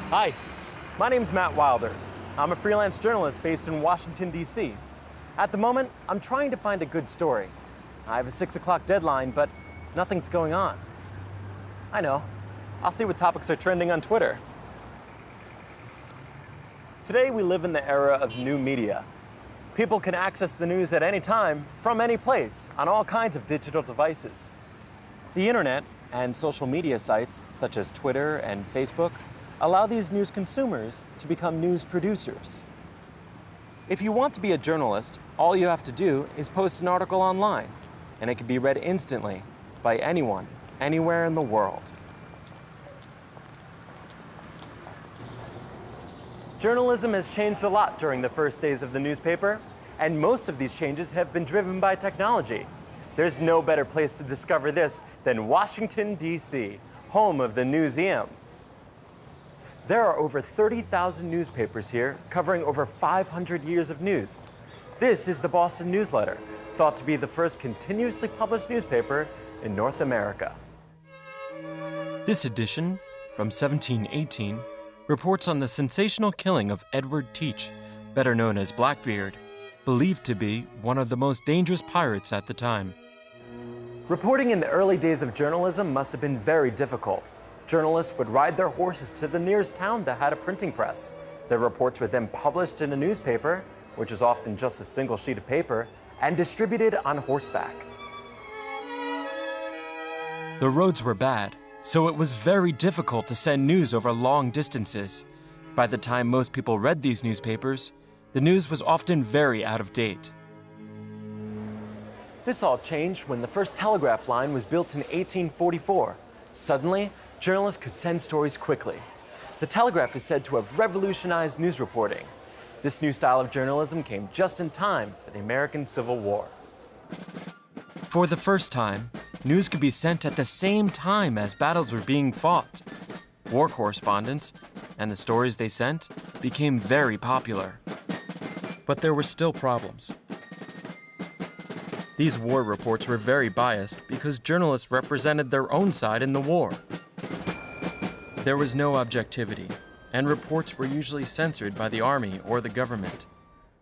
Hi, my name's Matt Wilder. I'm a freelance journalist based in Washington, D.C. At the moment, I'm trying to find a good story. I have a 6 o'clock deadline, but nothing's going on. I know. I'll see what topics are trending on Twitter. Today, we live in the era of new media. People can access the news at any time, from any place, on all kinds of digital devices. The internet and social media sites, such as Twitter and Facebook, allow these news consumers to become news producers. If you want to be a journalist, all you have to do is post an article online, and it can be read instantly by anyone, anywhere in the world. Journalism has changed a lot during the first days of the newspaper, and most of these changes have been driven by technology. There's no better place to discover this than Washington, D.C., home of the Newseum. There are over 30,000 newspapers here, covering over 500 years of news. This is the Boston Newsletter, thought to be the first continuously published newspaper in North America. This edition, from 1718, reports on the sensational killing of Edward Teach, better known as Blackbeard, believed to be one of the most dangerous pirates at the time. Reporting in the early days of journalism must have been very difficult. Journalists would ride their horses to the nearest town that had a printing press. Their reports were then published in a newspaper, which was often just a single sheet of paper, and distributed on horseback. The roads were bad, so it was very difficult to send news over long distances. By the time most people read these newspapers, the news was often very out of date. This all changed when the first telegraph line was built in 1844. Suddenly, journalists could send stories quickly. The telegraph is said to have revolutionized news reporting. This new style of journalism came just in time for the American Civil War. For the first time, news could be sent at the same time as battles were being fought. War correspondents, and the stories they sent, became very popular. But there were still problems. These war reports were very biased because journalists represented their own side in the war. There was no objectivity, and reports were usually censored by the army or the government,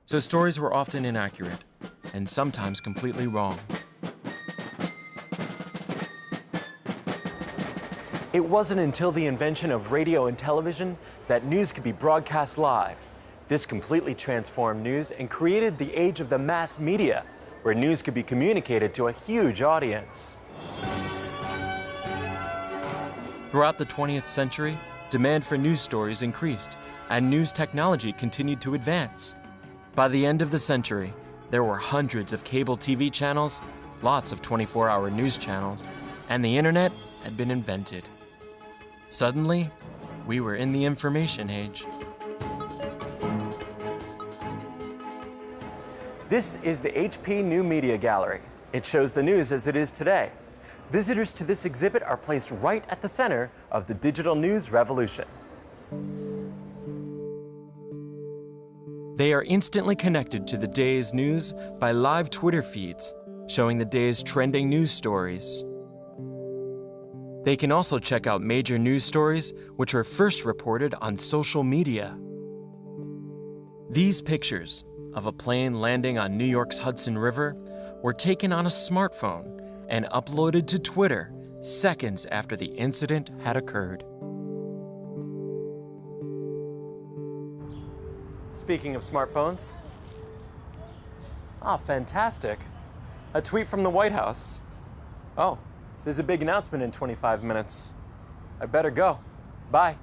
so stories were often inaccurate, and sometimes completely wrong. It wasn't until the invention of radio and television that news could be broadcast live. This completely transformed news and created the age of the mass media, where news could be communicated to a huge audience. Throughout the 20th century, demand for news stories increased, and news technology continued to advance. By the end of the century, there were hundreds of cable TV channels, lots of 24-hour news channels, and the internet had been invented. Suddenly, we were in the information age. This is the HP New Media Gallery. It shows the news as it is today. Visitors to this exhibit are placed right at the center of the digital news revolution. They are instantly connected to the day's news by live Twitter feeds, showing the day's trending news stories. They can also check out major news stories which were first reported on social media. These pictures of a plane landing on New York's Hudson River were taken on a smartphone and uploaded to Twitter seconds after the incident had occurred. Speaking of smartphones, fantastic. A tweet from the White House. Oh, there's a big announcement in 25 minutes. I better go. Bye.